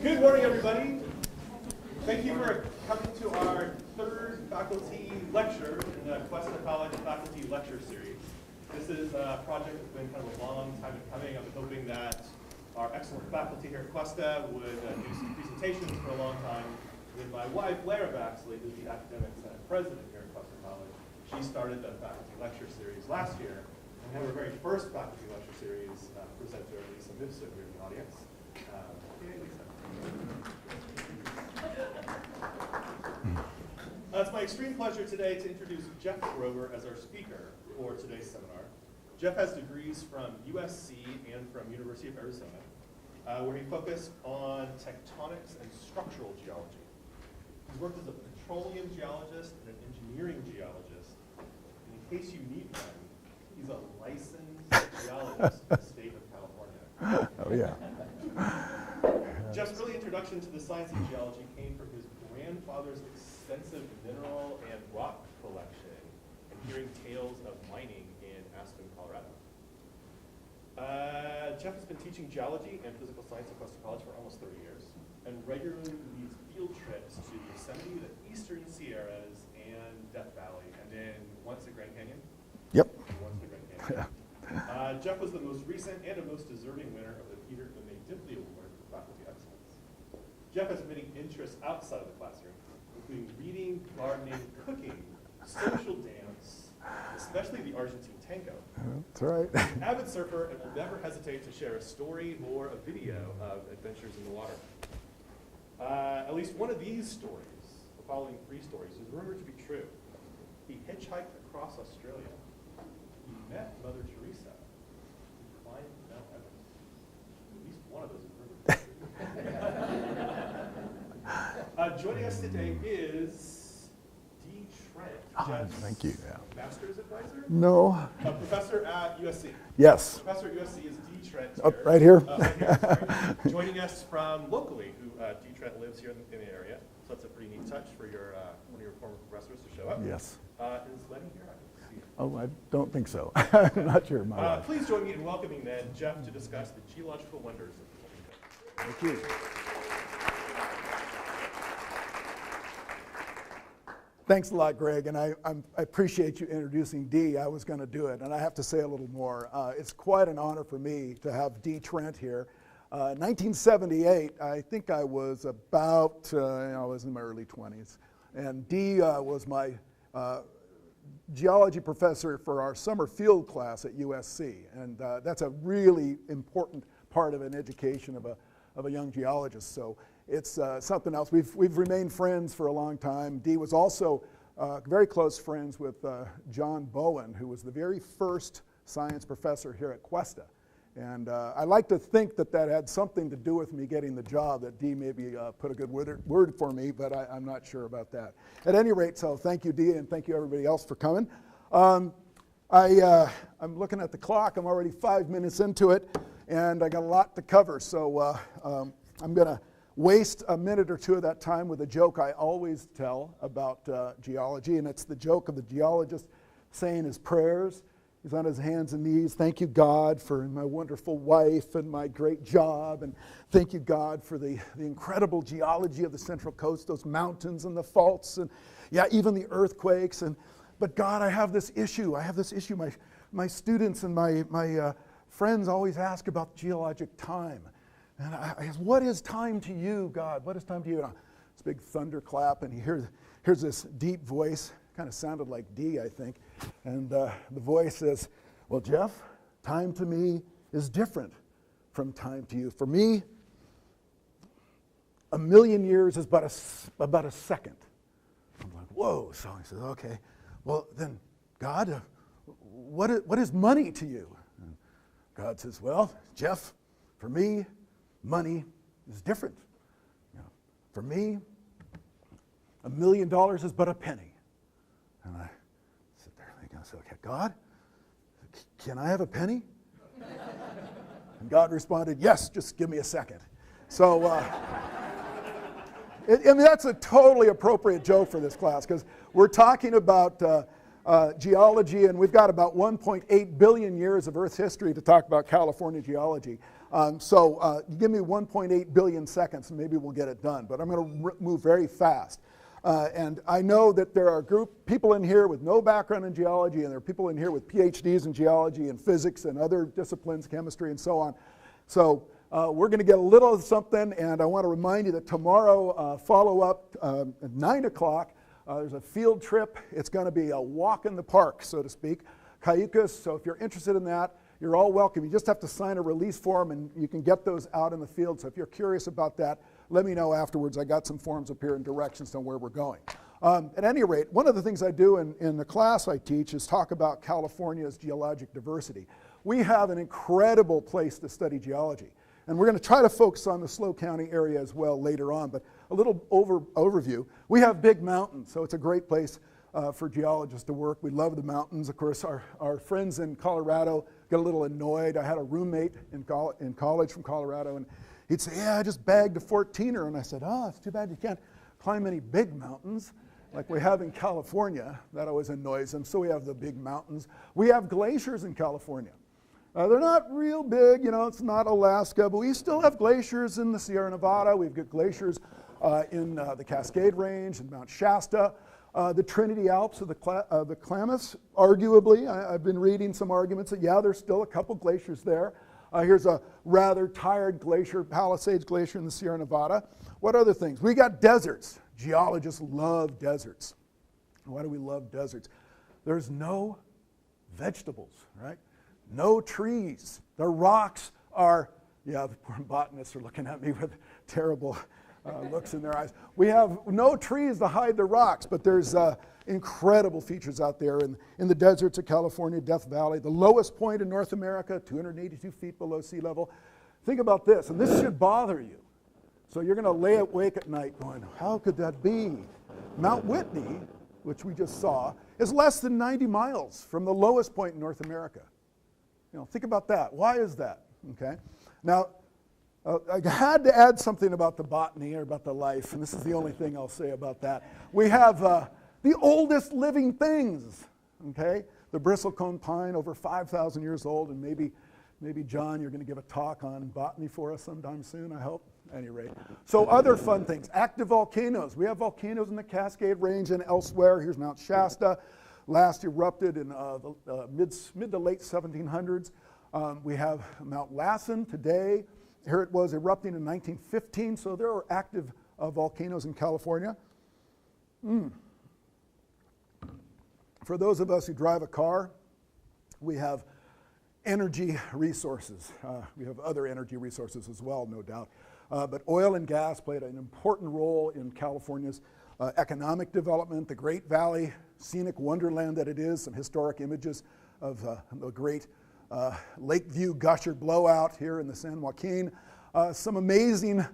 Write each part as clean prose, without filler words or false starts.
Good morning, everybody. Thank you for coming to our third faculty lecture in the Cuesta College Faculty Lecture Series. This is a project that's been kind of a long time in coming. I've been hoping that our excellent faculty here at Cuesta would do some presentations for a long time. With my wife, Lara Baxley, who's the academic senate president here at Cuesta College. She started the faculty lecture series last year, and had her very first faculty lecture series presented to Lisa Mifsud here in the audience. Yay, Lisa. It's my extreme pleasure today to introduce Jeff Grover as our speaker for today's seminar. Jeff has degrees from USC and from University of Arizona, where he focused on tectonics and structural geology. He's worked as a petroleum geologist and an engineering geologist. And in case you need one, he's a licensed geologist in the state of California. Oh, yeah. Jeff's early introduction to the science of geology came from his grandfather's extensive mineral and rock collection and hearing tales of mining in Aspen, Colorado. Jeff has been teaching geology and physical science at Cuesta College for almost 30 years and regularly leads field trips to Yosemite, the Eastern Sierras, and Death Valley, and then once the Grand Canyon. Yep. Once the Grand Canyon. Jeff was the most recent and the most deserving winner of the Peter Lemay Dipley Award for Faculty Excellence. Jeff has many interests outside of the classroom, including reading, gardening, cooking, social dance, especially the Argentine tango. That's right. Avid surfer and will never hesitate to share a story or a video of adventures in the water. At least one of these stories, the following 3 stories, is rumored to be true. He hitchhiked across Australia. He met Mother Teresa. He climbed Mount Everest. At least one of those is rumored. Joining us today is D. Trent. Thank you. Yeah. Master's advisor? No. A professor at USC. Yes. Professor at USC is D. Trent. Oh, right here. Right here, joining us from locally, who D. Trent lives here in the area. So that's a pretty neat touch for your one of your former professors to show up. Yes. Is Lenny here? I can see him. Oh, I don't think so. I'm not sure. My wife. Please join me in welcoming then Jeff to discuss the geological wonders of the Volcanoes. Thank you. Thanks a lot, Greg, and I appreciate you introducing Dee. I was going to do it, and I have to say a little more. It's quite an honor for me to have Dee Trent here. 1978, I think I was about, I was in my early 20s, and Dee was my geology professor for our summer field class at USC, and that's a really important part of an education of a young geologist. So it's something else. We've remained friends for a long time. Dee was also very close friends with John Bowen, who was the very first science professor here at Cuesta. And I like to think that had something to do with me getting the job, that Dee maybe put a good word for me, but I'm not sure about that. At any rate, so thank you, Dee, and thank you everybody else for coming. I'm looking at the clock. I'm already 5 minutes into it, and I got a lot to cover. So I'm going to waste a minute or two of that time with a joke I always tell about geology, and it's the joke of the geologist saying his prayers. He's on his hands and knees. Thank you, God, for my wonderful wife and my great job, and thank you, God, for the incredible geology of the Central Coast, those mountains and the faults, and yeah, even the earthquakes. But God, I have this issue. My students and my friends always ask about geologic time. And I ask, what is time to you, God? What is time to you? And this big thunderclap, and he hears this deep voice, kind of sounded like D, I think. And the voice says, well, Jeff, time to me is different from time to you. For me, 1,000,000 years is about a second. I'm like, whoa. So he says, okay, well, then, God, what is money to you? And God says, well, Jeff, for me, money is different. For me, $1,000,000 is but a penny. And I sit there thinking, I said, okay, God, can I have a penny? And God responded, yes, just give me a second. So, that's a totally appropriate joke for this class, because we're talking about geology, and we've got about 1.8 billion years of Earth's history to talk about California geology. So give me 1.8 billion seconds and maybe we'll get it done, but I'm going to move very fast. And I know that there are people in here with no background in geology, and there are people in here with PhDs in geology and physics and other disciplines, chemistry and so on. So we're going to get a little something, and I want to remind you that tomorrow, follow up at 9 o'clock, there's a field trip. It's going to be a walk in the park, so to speak, Cayucos. So if you're interested in that, you're all welcome. You just have to sign a release form, and you can get those out in the field. So if you're curious about that, let me know afterwards. I got some forms up here and directions on where we're going. At any rate, one of the things I do in the class I teach is talk about California's geologic diversity. We have an incredible place to study geology. And we're going to try to focus on the SLO County area as well later on, but a little overview. We have big mountains, so it's a great place for geologists to work. We love the mountains. Of course, our friends in Colorado get a little annoyed. I had a roommate in college from Colorado, and he'd say, yeah, I just bagged a 14er. And I said, oh, it's too bad you can't climb any big mountains like we have in California. That always annoys him. So we have the big mountains. We have glaciers in California. They're not real big, you know, it's not Alaska, but we still have glaciers in the Sierra Nevada. We've got glaciers in the Cascade Range and Mount Shasta. The Trinity Alps of the Klamath, arguably. I've been reading some arguments that, yeah, there's still a couple glaciers there. Here's a rather tired glacier, Palisades Glacier in the Sierra Nevada. What other things? We got deserts. Geologists love deserts. Why do we love deserts? There's no vegetables, right? No trees. The rocks are, yeah, the poor botanists are looking at me with terrible looks in their eyes. We have no trees to hide the rocks, but there's incredible features out there in the deserts of California, Death Valley, the lowest point in North America, 282 feet below sea level. Think about this, and this should bother you. So you're going to lay awake at night going, how could that be? Mount Whitney, which we just saw, is less than 90 miles from the lowest point in North America. You know, think about that. Why is that? Okay. Now, I had to add something about the botany or about the life, and this is the only thing I'll say about that. We have the oldest living things. Okay, the bristlecone pine, over 5,000 years old, and maybe John, you're going to give a talk on botany for us sometime soon, I hope. At any rate. So other fun things. Active volcanoes. We have volcanoes in the Cascade Range and elsewhere. Here's Mount Shasta. Last erupted in the mid to late 1700s. We have Mount Lassen today. Here it was erupting in 1915, so there are active volcanoes in California. For those of us who drive a car, we have energy resources. We have other energy resources as well, no doubt. But oil and gas played an important role in California's economic development. The Great Valley, scenic wonderland that it is, some historic images of the great Lakeview gusher blowout here in the San Joaquin. Some amazing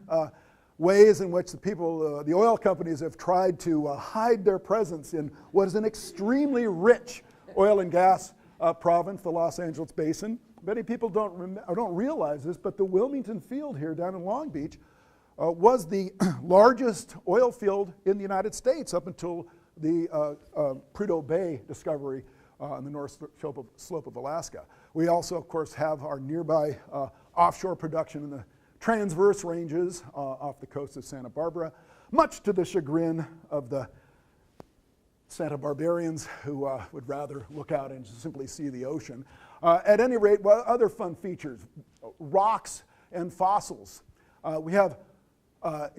ways in which the oil companies have tried to hide their presence in what is an extremely rich oil and gas province, the Los Angeles Basin. Many people don't realize this, but the Wilmington Field here down in Long Beach was the largest oil field in the United States up until the Prudhoe Bay discovery on the north slope of Alaska. We also, of course, have our nearby offshore production in the transverse ranges off the coast of Santa Barbara, much to the chagrin of the Santa Barbarians who would rather look out and simply see the ocean. At any rate, other fun features, rocks and fossils. We have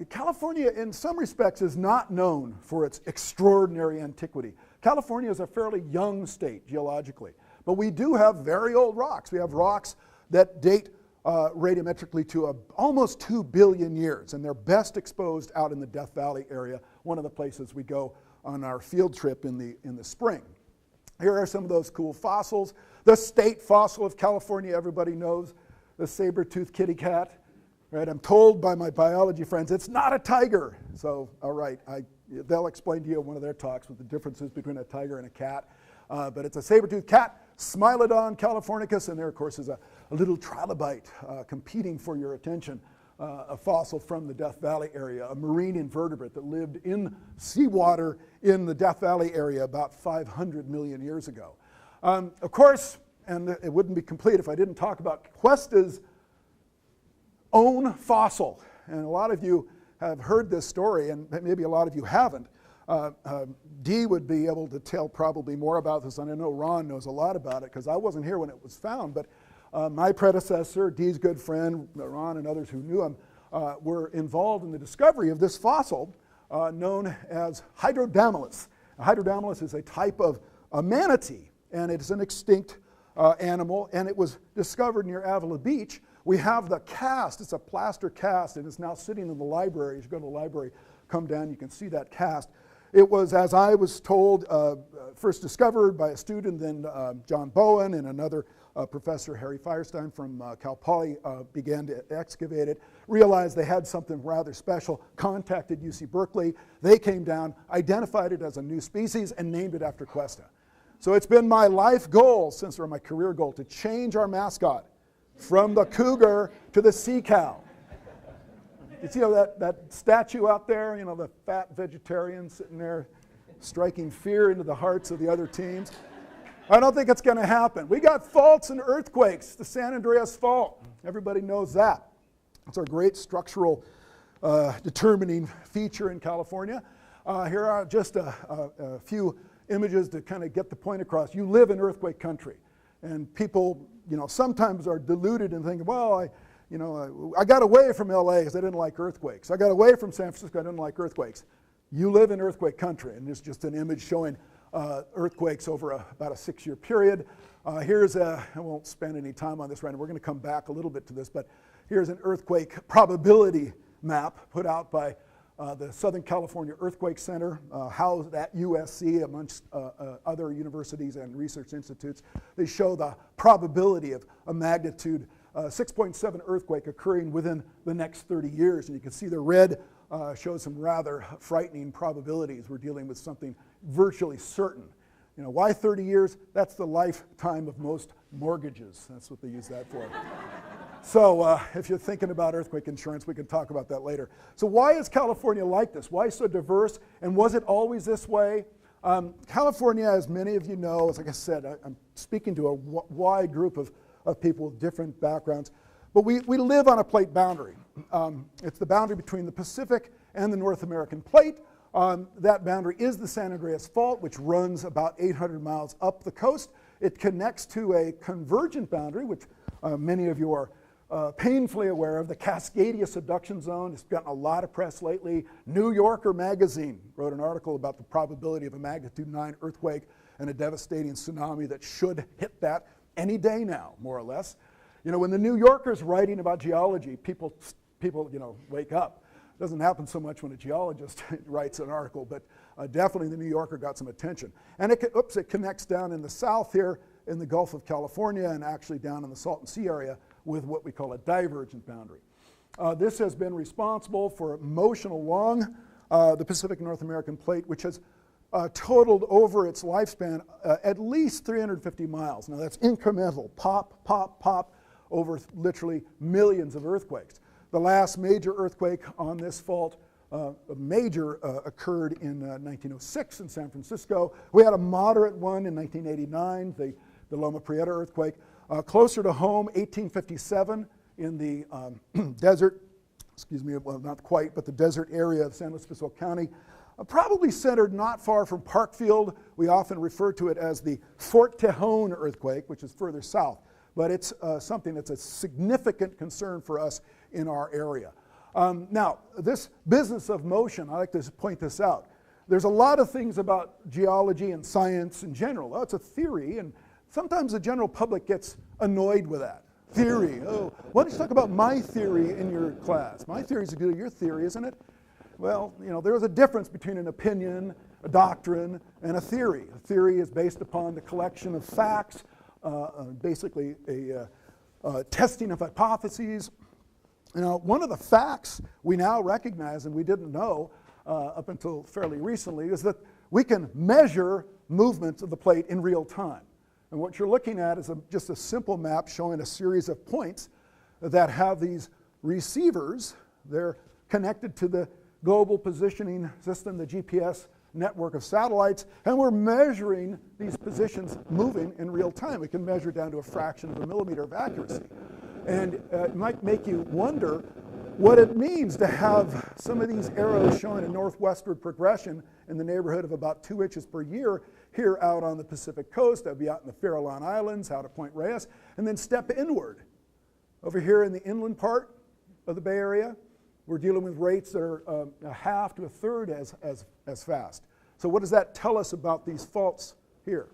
California, in some respects, is not known for its extraordinary antiquity. California is a fairly young state geologically, but we do have very old rocks. We have rocks that date radiometrically to almost 2 billion years, and they're best exposed out in the Death Valley area, one of the places we go on our field trip in the spring. Here are some of those cool fossils. The state fossil of California, everybody knows, the saber-toothed kitty cat. Right? I'm told by my biology friends it's not a tiger. So, all right, they'll explain to you in one of their talks what the differences between a tiger and a cat. But it's a saber-toothed cat, Smilodon californicus, and there, of course, is a little trilobite competing for your attention a fossil from the Death Valley area, a marine invertebrate that lived in seawater in the Death Valley area about 500 million years ago. Of course, and it wouldn't be complete if I didn't talk about Cuesta's own fossil. And a lot of you have heard this story, and maybe a lot of you haven't. Dee would be able to tell probably more about this, and I know Ron knows a lot about it because I wasn't here when it was found, but my predecessor, Dee's good friend, Ron and others who knew him, were involved in the discovery of this fossil known as Hydrodamulus. Hydrodamulus is a type of manatee, and it's an extinct animal, and it was discovered near Avila Beach. We have the cast, it's a plaster cast, and it's now sitting in the library. As you go to the library, come down, you can see that cast. It was, as I was told, first discovered by a student, then John Bowen and another professor, Harry Firestein from Cal Poly, began to excavate it, realized they had something rather special, contacted UC Berkeley. They came down, identified it as a new species, and named it after Cuesta. So it's been my life goal, or my career goal, to change our mascot from the cougar to the sea cow. You see that statue out there, you know, the fat vegetarian sitting there striking fear into the hearts of the other teams? I don't think it's going to happen. We got faults and earthquakes, the San Andreas Fault. Everybody knows that. It's our great structural determining feature in California. Here are just a few images to kind of get the point across. You live in earthquake country, and people, you know, sometimes are deluded and think, well, I got away from LA because I didn't like earthquakes. I got away from San Francisco, I didn't like earthquakes. You live in earthquake country, and there's just an image showing earthquakes over about a 6-year period. I won't spend any time on this right now. We're going to come back a little bit to this, but here's an earthquake probability map put out by the Southern California Earthquake Center, housed at USC amongst other universities and research institutes. They show the probability of a magnitude 6.7 earthquake occurring within the next 30 years. And you can see the red shows some rather frightening probabilities. We're dealing with something virtually certain. You know, why 30 years? That's the lifetime of most mortgages. That's what they use that for. So if you're thinking about earthquake insurance, we can talk about that later. So why is California like this? Why so diverse? And was it always this way? California, as many of you know, as like I said, I'm speaking to a wide group of people with different backgrounds. But we live on a plate boundary. It's the boundary between the Pacific and the North American plate. That boundary is the San Andreas Fault, which runs about 800 miles up the coast. It connects to a convergent boundary, which many of you are painfully aware of, the Cascadia subduction zone. It's gotten a lot of press lately. New Yorker magazine wrote an article about the probability of a magnitude 9 earthquake and a devastating tsunami that should hit that any day now, more or less. You know, when the New Yorker's writing about geology, people wake up. It doesn't happen so much when a geologist writes an article, but definitely the New Yorker got some attention. And it connects down in the south here in the Gulf of California and actually down in the Salton Sea area with what we call a divergent boundary. This has been responsible for motion along the Pacific North American plate, which has totaled over its lifespan at least 350 miles. Now that's incremental, pop, pop, pop, over literally millions of earthquakes. The last major earthquake on this fault, occurred in 1906 in San Francisco. We had a moderate one in 1989, the Loma Prieta earthquake. Closer to home, 1857 in the desert, well, not quite, but the desert area of San Luis Obispo County, probably centered not far from Parkfield. We often refer to it as the Fort Tejon earthquake, which is further south, but it's something that's a significant concern for us in our area. Now, this business of motion, I like to point this out. There's a lot of things about geology and science in general. Oh, it's a theory, and sometimes the general public gets annoyed with that. Theory, oh, why don't you talk about my theory in your class? My theory is good, your theory, isn't it? Well, you know, there's a difference between an opinion, a doctrine, and a theory. A theory is based upon the collection of facts, basically a testing of hypotheses. You know, one of the facts we now recognize, and we didn't know up until fairly recently, is that we can measure movements of the plate in real time. And what you're looking at is just a simple map showing a series of points that have these receivers. They're connected to the global positioning system, the GPS network of satellites, and we're measuring these positions moving in real time. We can measure down to a fraction of a millimeter of accuracy. And it might make you wonder what it means to have some of these arrows showing a northwestward progression in the neighborhood of about 2 inches per year here out on the Pacific coast. That'd be out in the Farallon Islands, out at Point Reyes, and then step inward. Over here in the inland part of the Bay Area, we're dealing with rates that are a half to a third as fast. So what does that tell us about these faults here?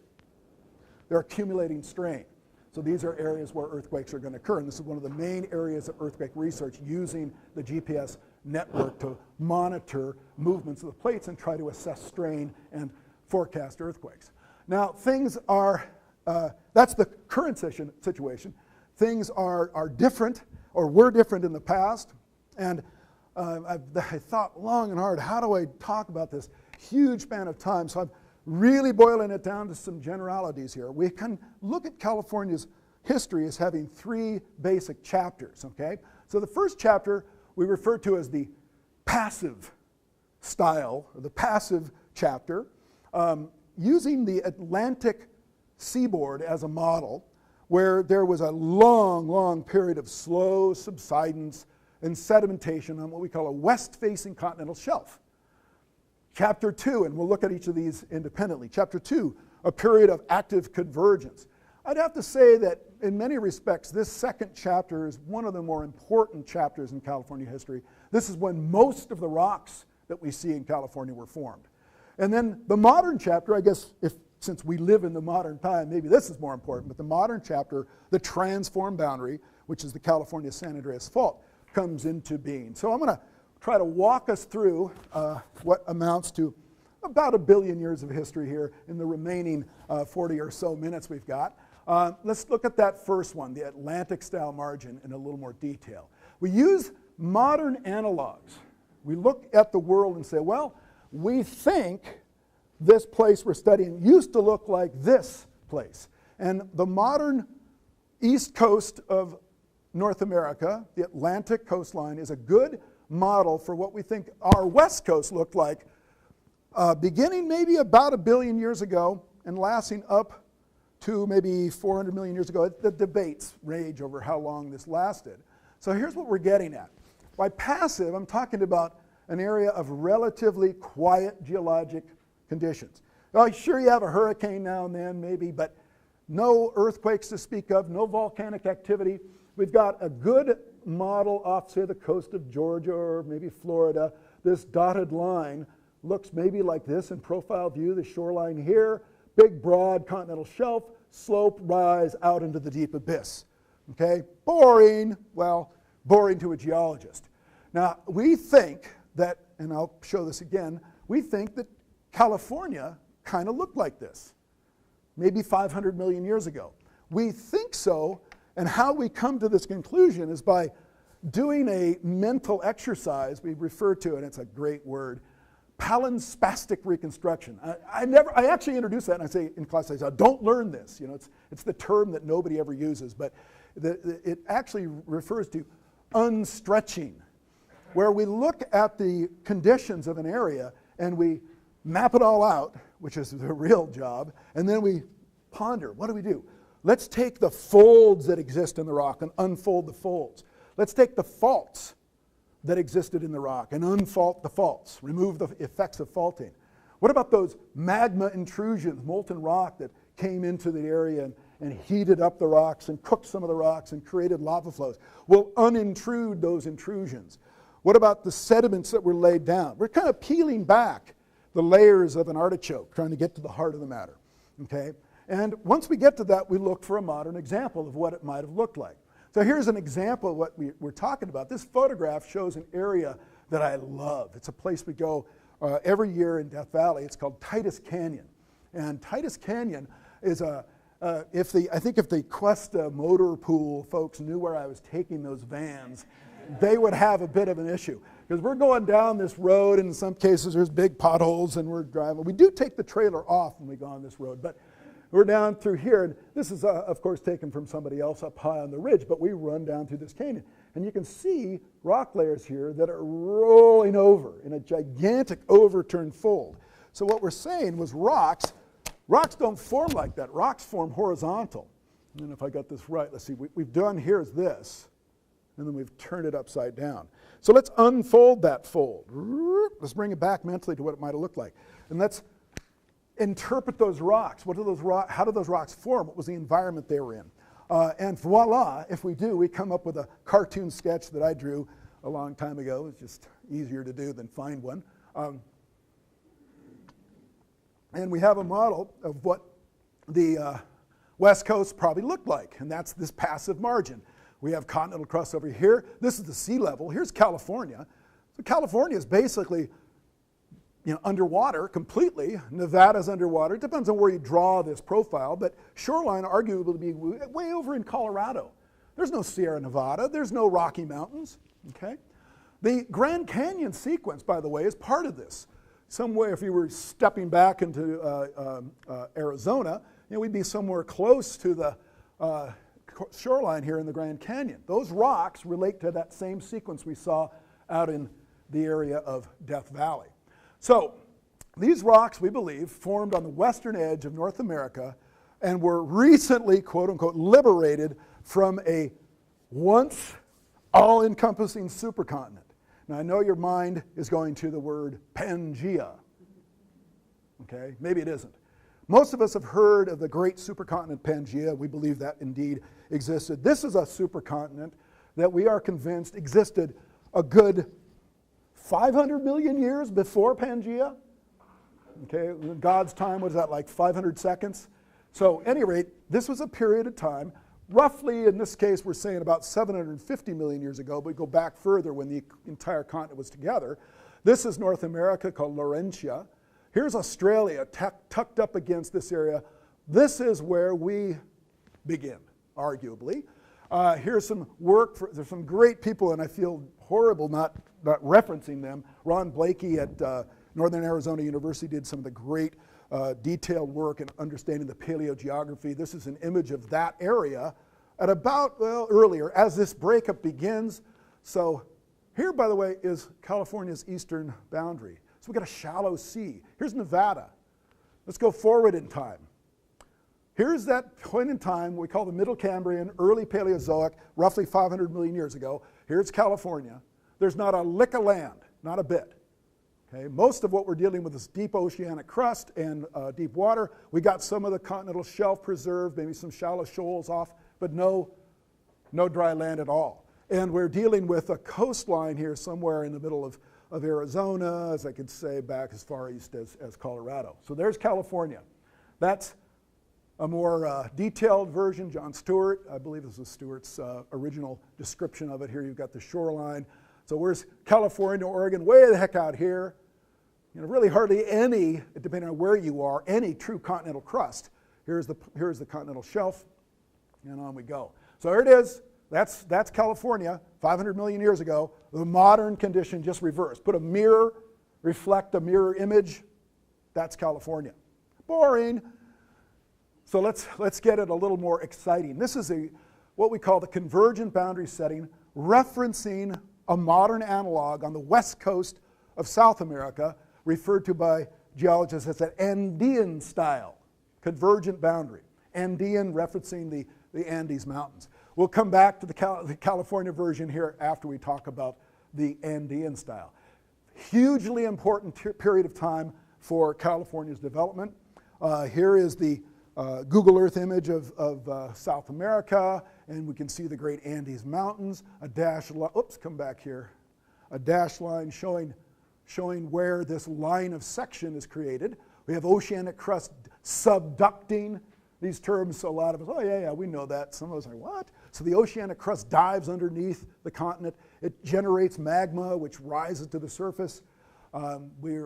They're accumulating strain. So these are areas where earthquakes are going to occur, and this is one of the main areas of earthquake research, using the GPS network to monitor movements of the plates and try to assess strain and forecast earthquakes. Now things are, that's the current situation. Things are different, or were different in the past, and I thought long and hard, how do I talk about this huge span of time? So I'm really boiling it down to some generalities here. We can look at California's history as having 3 basic chapters, okay? So the first chapter we refer to as the passive style, or the passive chapter, using the Atlantic seaboard as a model, where there was a long period of slow subsidence and sedimentation on what we call a west-facing continental shelf. Chapter 2, and we'll look at each of these independently. Chapter 2, a period of active convergence. I'd have to say that in many respects, this second chapter is one of the more important chapters in California history. This is when most of the rocks that we see in California were formed. And then the modern chapter, I guess, since we live in the modern time, maybe this is more important, but the modern chapter, the transform boundary, which is the California San Andreas Fault, comes into being. So I'm going to try to walk us through what amounts to about 1 billion years of history here in the remaining 40 or so minutes we've got. Let's look at that first one, the Atlantic-style margin, in a little more detail. We use modern analogs. We look at the world and say, well, we think this place we're studying used to look like this place. And the modern east coast of North America, the Atlantic coastline, is a good model for what we think our west coast looked like, beginning maybe about 1 billion years ago and lasting up to maybe 400 million years ago. The debates rage over how long this lasted. So here's what we're getting at. By passive, I'm talking about an area of relatively quiet geologic conditions. Well, sure, you have a hurricane now and then, maybe, but no earthquakes to speak of, no volcanic activity. We've got a good model off, say, the coast of Georgia or maybe Florida. This dotted line looks maybe like this in profile view, the shoreline here, big, broad continental shelf, slope, rise out into the deep abyss. Okay, boring, well, boring to a geologist. Now, we think that, and I'll show this again, we think that California kind of looked like this, maybe 500 million years ago. We think so, and how we come to this conclusion is by doing a mental exercise we refer to, and it's a great word, Palin's spastic reconstruction. I actually introduce that, and I say in class, I say, don't learn this. You know, it's the term that nobody ever uses, but it actually refers to unstretching, where we look at the conditions of an area and we map it all out, which is the real job, and then we ponder, what do we do? Let's take the folds that exist in the rock and unfold the folds. Let's take the faults that existed in the rock and unfault the faults, remove the effects of faulting. What about those magma intrusions, molten rock that came into the area and heated up the rocks and cooked some of the rocks and created lava flows? We'll unintrude those intrusions. What about the sediments that were laid down? We're kind of peeling back the layers of an artichoke, trying to get to the heart of the matter, okay? And once we get to that, we look for a modern example of what it might have looked like. So here's an example of what we're talking about. This photograph shows an area that I love. It's a place we go every year in Death Valley. It's called Titus Canyon. And Titus Canyon is I think if the Cuesta motor pool folks knew where I was taking those vans, they would have a bit of an issue. Because we're going down this road, and in some cases there's big potholes, and we're driving. We do take the trailer off when we go on this road, but we're down through here, and this is, of course, taken from somebody else up high on the ridge, but we run down through this canyon. And you can see rock layers here that are rolling over in a gigantic overturned fold. So what we're saying was rocks don't form like that. Rocks form horizontal. And if I got this right, let's see, we've done here is this, and then we've turned it upside down. So let's unfold that fold. Let's bring it back mentally to what it might have looked like. And let's interpret those rocks. How do those rocks form? What was the environment they were in? And voila, if we do, we come up with a cartoon sketch that I drew a long time ago. It's just easier to do than find one. And we have a model of what the West Coast probably looked like, and that's this passive margin. We have continental crust over here. This is the sea level. Here's California. So California is basically underwater completely. Nevada's underwater. It depends on where you draw this profile, but shoreline arguably would be way over in Colorado. There's no Sierra Nevada. There's no Rocky Mountains. Okay? The Grand Canyon sequence, by the way, is part of this. Somewhere, if you were stepping back into Arizona, we'd be somewhere close to the shoreline here in the Grand Canyon. Those rocks relate to that same sequence we saw out in the area of Death Valley. So these rocks, we believe, formed on the western edge of North America and were recently, quote unquote, liberated from a once all-encompassing supercontinent. Now I know your mind is going to the word Pangaea. Okay, maybe it isn't. Most of us have heard of the great supercontinent Pangaea. We believe that indeed existed. This is a supercontinent that we are convinced existed a good 500 million years before Pangaea. Okay, in God's time, was that like 500 seconds? So at any rate, this was a period of time, roughly in this case we're saying about 750 million years ago, but we go back further when the entire continent was together. This is North America called Laurentia. Here's Australia tucked up against this area. This is where we begin, arguably. Here's some work. There's some great people, and I feel horrible not referencing them. Ron Blakey at Northern Arizona University did some of the great detailed work in understanding the paleogeography. This is an image of that area at about, earlier, as this breakup begins. So here, by the way, is California's eastern boundary. So we've got a shallow sea. Here's Nevada. Let's go forward in time. Here's that point in time we call the Middle Cambrian, early Paleozoic, roughly 500 million years ago. Here's California. There's not a lick of land, not a bit. Okay, most of what we're dealing with is deep oceanic crust and deep water. We got some of the continental shelf preserved, maybe some shallow shoals off, but no dry land at all. And we're dealing with a coastline here somewhere in the middle of Arizona, as I could say, back as far east as Colorado. So there's California. That's a more detailed version. John Stewart, I believe this is Stewart's original description of it. Here you've got the shoreline. So where's California, Oregon? Way the heck out here. Really hardly any, depending on where you are, any true continental crust. Here's the continental shelf, and on we go. So there it is. That's California, 500 million years ago. The modern condition just reversed. Put a mirror, reflect a mirror image. That's California. Boring. So let's get it a little more exciting. This is what we call the convergent boundary setting, referencing a modern analog on the west coast of South America, referred to by geologists as an Andean style convergent boundary. Andean referencing the Andes Mountains. We'll come back to the California version here after we talk about the Andean style. Hugely important period of time for California's development. Here is the Google Earth image of South America, and we can see the great Andes Mountains. A dashed line, come back here. A dashed line showing where this line of section is created. We have oceanic crust subducting. These terms, a lot of us, oh yeah, we know that. Some of us are like, what? So the oceanic crust dives underneath the continent. It generates magma, which rises to the surface. We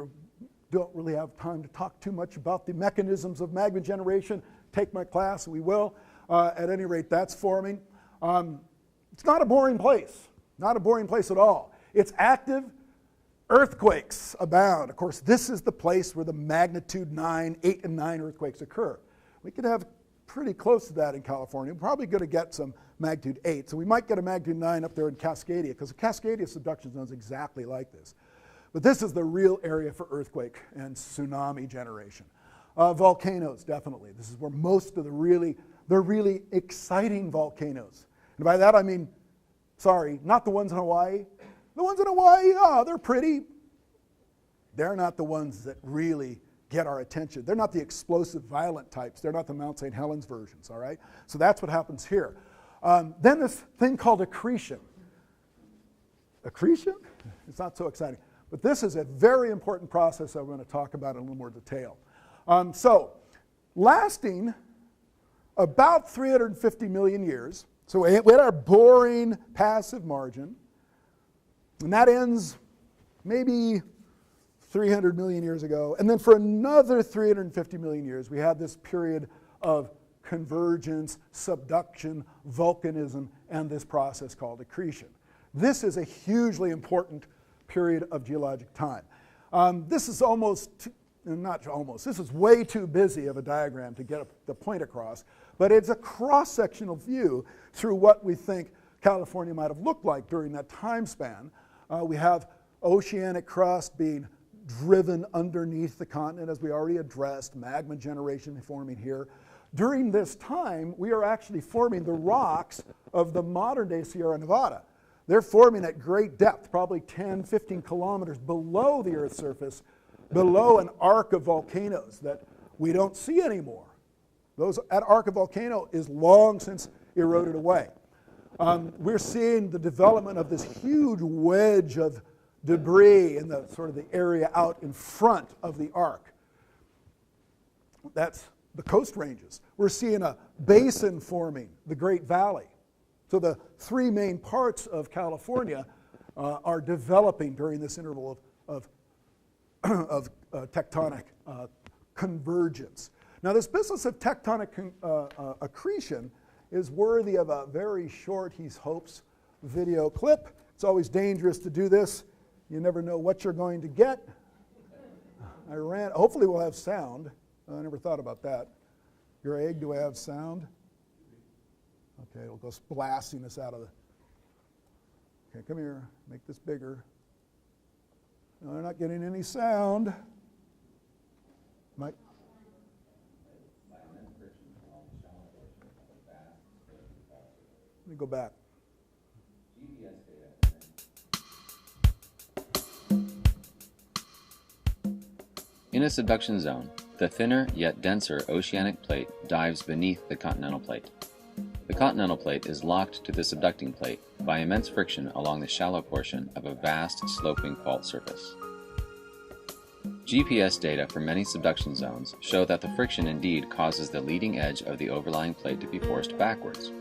don't really have time to talk too much about the mechanisms of magma generation. Take my class, we will. At any rate, that's forming. It's not a boring place. Not a boring place at all. It's active. Earthquakes abound. Of course, this is the place where the magnitude 8 and 9 earthquakes occur. We could have pretty close to that in California. We're probably going to get some magnitude 8. So we might get a magnitude 9 up there in Cascadia, because the Cascadia subduction zone is exactly like this. But this is the real area for earthquake and tsunami generation. Volcanoes, definitely. This is where most of the really exciting volcanoes. And by that I mean, sorry, not the ones in Hawaii. The ones in Hawaii, they're pretty. They're not the ones that really get our attention. They're not the explosive, violent types. They're not the Mount St. Helens versions, all right? So that's what happens here. Then this thing called accretion. Accretion? It's not so exciting. But this is a very important process I'm going to talk about in a little more detail. So, lasting about 350 million years. So we had our boring passive margin, and that ends maybe 300 million years ago. And then for another 350 million years, we had this period of convergence, subduction, volcanism, and this process called accretion. This is a hugely important period of geologic time. This is this is way too busy of a diagram to get the point across, but it's a cross-sectional view through what we think California might have looked like during that time span. We have oceanic crust being driven underneath the continent, as we already addressed, magma generation forming here. During this time, we are actually forming the rocks of the modern-day Sierra Nevada. They're forming at great depth, probably 10, 15 kilometers below the Earth's surface, below an arc of volcanoes that we don't see anymore. That arc of volcano is long since eroded away. We're seeing the development of this huge wedge of debris in the sort of the area out in front of the arc. That's the coast ranges. We're seeing a basin forming, the Great Valley. So the three main parts of California are developing during this interval of tectonic convergence. Now, this business of tectonic accretion is worthy of a very short, he hopes, video clip. It's always dangerous to do this. You never know what you're going to get. Hopefully we'll have sound. I never thought about that. Greg, do I have sound? Okay, it'll go blasting us out of the... Okay, come here, make this bigger. No, they're not getting any sound. Mike? Let me go back. In a subduction zone, the thinner yet denser oceanic plate dives beneath the continental plate. The continental plate is locked to the subducting plate by immense friction along the shallow portion of a vast sloping fault surface. GPS data from many subduction zones show that the friction indeed causes the leading edge of the overlying plate to be forced backwards.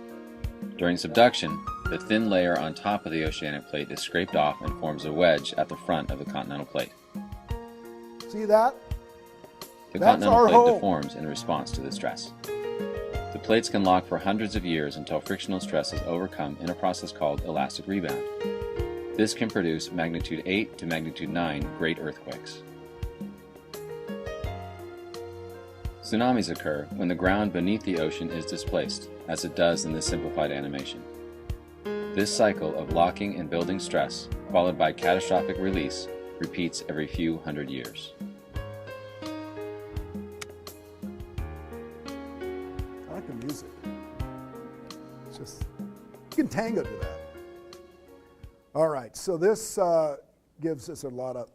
During subduction, the thin layer on top of the oceanic plate is scraped off and forms a wedge at the front of the continental plate. See that? The continental plate deforms in response to the stress. The plates can lock for hundreds of years until frictional stress is overcome in a process called elastic rebound. This can produce magnitude 8 to magnitude 9 great earthquakes. Tsunamis occur when the ground beneath the ocean is displaced, as it does in this simplified animation. This cycle of locking and building stress, followed by catastrophic release, repeats every few hundred years. I like the music. It's just, you can tango to that. All right, so this gives us a lot of.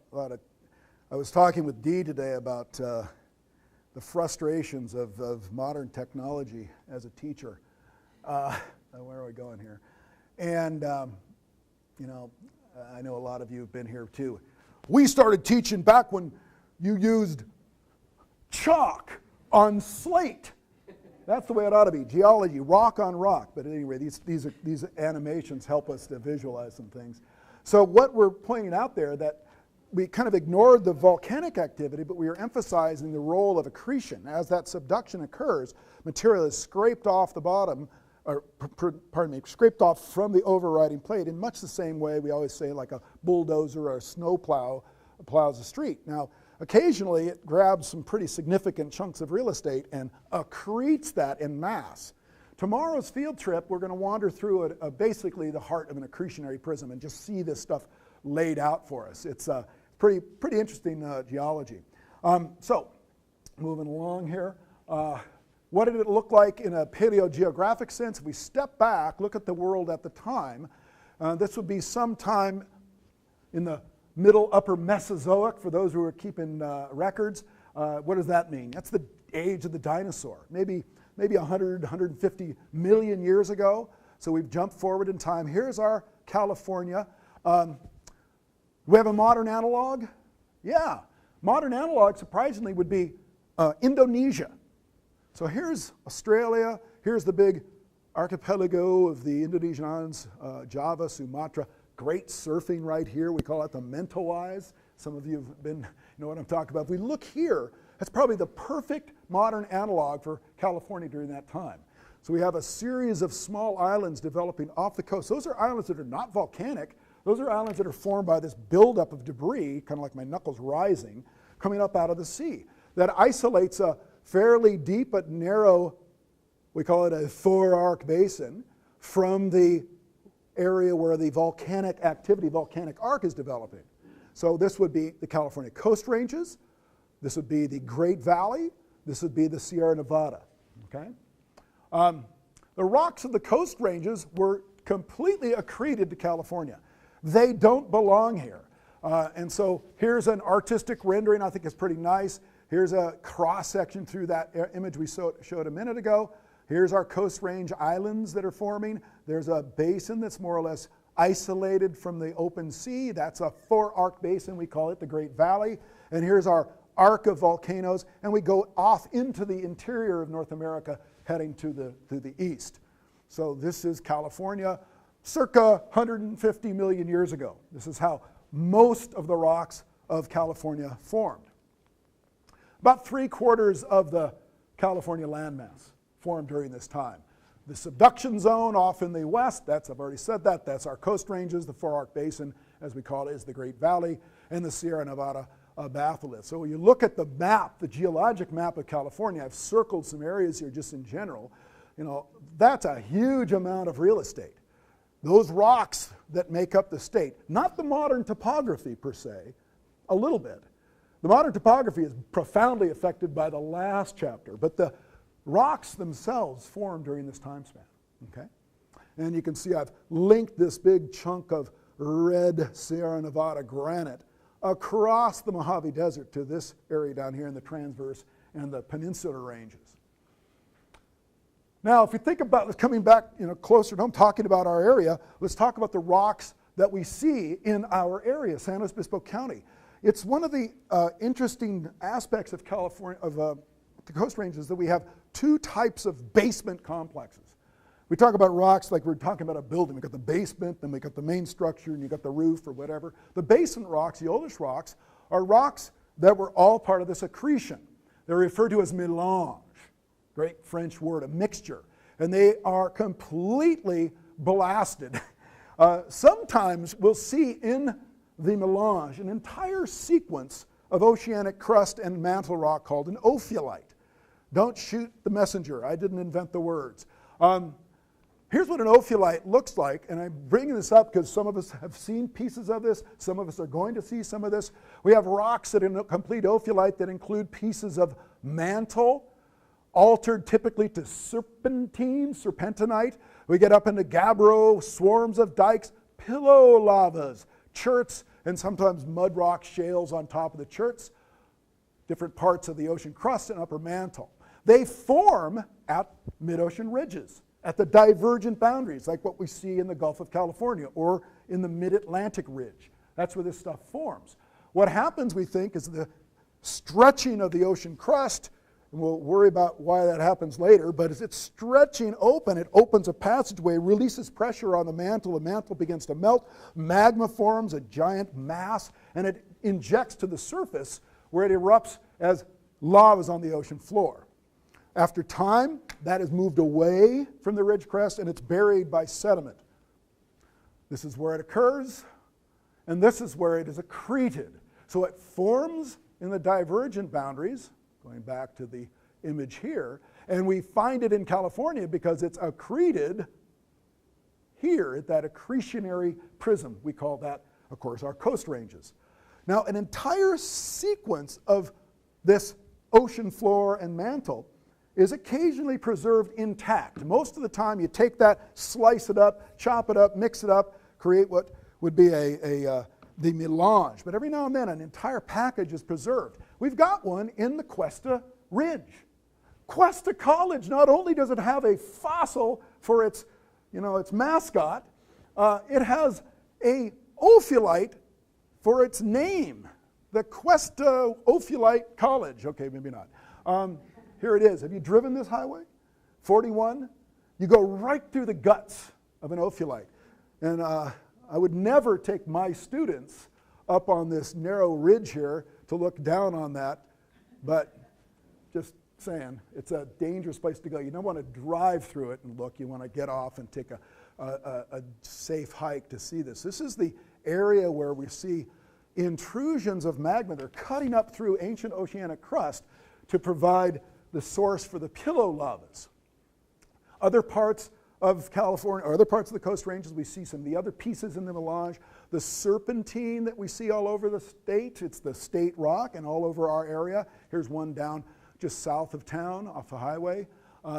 I was talking with Dee today about the frustrations of modern technology as a teacher. Where are we going here? And, you know, I know a lot of you have been here too. We started teaching back when you used chalk on slate. That's the way it ought to be. Geology, rock on rock. But anyway, these animations help us to visualize some things. So what we're pointing out there, that we kind of ignored the volcanic activity, but we are emphasizing the role of accretion. As that subduction occurs, material is scraped off the bottom, or pardon me, scraped off from the overriding plate in much the same way we always say like a bulldozer or a snowplow plows a street. Now, occasionally it grabs some pretty significant chunks of real estate and accretes that in mass. Tomorrow's field trip, we're going to wander through basically the heart of an accretionary prism and just see this stuff laid out for us. It's pretty interesting geology. So, moving along here, what did it look like in a paleogeographic sense? If we step back, look at the world at the time, this would be sometime in the middle upper Mesozoic, for those who are keeping records. What does that mean? That's the age of the dinosaur, maybe 100, 150 million years ago. So we've jumped forward in time. Here's our California. We have a modern analog? Yeah. Modern analog, surprisingly, would be Indonesia. So here's Australia. Here's the big archipelago of the Indonesian islands, Java, Sumatra. Great surfing right here. We call it the Mentawais. Some of you have been, know what I'm talking about. If we look here, that's probably the perfect modern analog for California during that time. So we have a series of small islands developing off the coast. Those are islands that are not volcanic. Those are islands that are formed by this buildup of debris, kind of like my knuckles rising, coming up out of the sea. That isolates a fairly deep but narrow, we call it a four-arc basin, from the area where the volcanic activity, volcanic arc, is developing. So this would be the California Coast Ranges. This would be the Great Valley. This would be the Sierra Nevada. Okay? The rocks of the Coast Ranges were completely accreted to California. They don't belong here. And so here's an artistic rendering. I think it's pretty nice. Here's a cross-section through that image we showed a minute ago. Here's our Coast Range islands that are forming. There's a basin that's more or less isolated from the open sea. That's a four-arc basin. We call it the Great Valley. And here's our arc of volcanoes. And we go off into the interior of North America, heading to the east. So this is California, circa 150 million years ago. This is how most of the rocks of California formed. About 3/4 of the California landmass formed during this time. The subduction zone off in the west, I've already said that, that's our Coast Ranges. The four-arc basin, as we call it, is the Great Valley, and the Sierra Nevada batholith. So when you look at the map, the geologic map of California, I've circled some areas here just in general, that's a huge amount of real estate. Those rocks that make up the state, not the modern topography per se, a little bit. The modern topography is profoundly affected by the last chapter, but the rocks themselves formed during this time span, okay? And you can see I've linked this big chunk of red Sierra Nevada granite across the Mojave Desert to this area down here in the transverse and the peninsular ranges. Now, if we think about coming back closer to home, talking about our area, let's talk about the rocks that we see in our area, San Luis Obispo County. It's one of the interesting aspects of California, of the Coast Ranges, that we have two types of basement complexes. We talk about rocks like we're talking about a building. We've got the basement, then we've got the main structure, and you've got the roof or whatever. The basement rocks, the oldest rocks, are rocks that were all part of this accretion. They're referred to as mélange, great French word, a mixture. And they are completely blasted. Sometimes we'll see in the mélange an entire sequence of oceanic crust and mantle rock called an ophiolite. Don't shoot the messenger. I didn't invent the words. Here's what an ophiolite looks like, and I'm bringing this up because some of us have seen pieces of this. Some of us are going to see some of this. We have rocks that are complete ophiolite that include pieces of mantle, altered typically to serpentinite. We get up into gabbro, swarms of dikes, pillow lavas, cherts, and sometimes mud rock shales on top of the cherts, different parts of the ocean crust and upper mantle. They form at mid-ocean ridges, at the divergent boundaries, like what we see in the Gulf of California or in the mid-Atlantic ridge. That's where this stuff forms. What happens, we think, is the stretching of the ocean crust, and we'll worry about why that happens later, but as it's stretching open, it opens a passageway, releases pressure on the mantle begins to melt, magma forms, a giant mass, and it injects to the surface where it erupts as lavas on the ocean floor. After time, that is moved away from the ridge crest and it's buried by sediment. This is where it occurs, and this is where it is accreted. So it forms in the divergent boundaries, going back to the image here, and we find it in California because it's accreted here at that accretionary prism. We call that, of course, our coast ranges. Now, an entire sequence of this ocean floor and mantle is occasionally preserved intact. Most of the time, you take that, slice it up, chop it up, mix it up, create what would be the melange. But every now and then, an entire package is preserved. We've got one in the Cuesta Ridge. Cuesta College, not only does it have a fossil for its, its mascot, it has a ophiolite for its name. The Cuesta Ophiolite College. Okay, maybe not. Here it is. Have you driven this highway? 41? You go right through the guts of an ophiolite. And I would never take my students up on this narrow ridge here to look down on that, but just saying, it's a dangerous place to go. You don't want to drive through it and look. You want to get off and take a safe hike to see this. This is the area where we see intrusions of magma. They're cutting up through ancient oceanic crust to provide the source for the pillow lavas. Other parts of California, or other parts of the Coast Ranges, we see some of the other pieces in the melange. The serpentine that we see all over the state, it's the state rock and all over our area. Here's one down just south of town off the highway.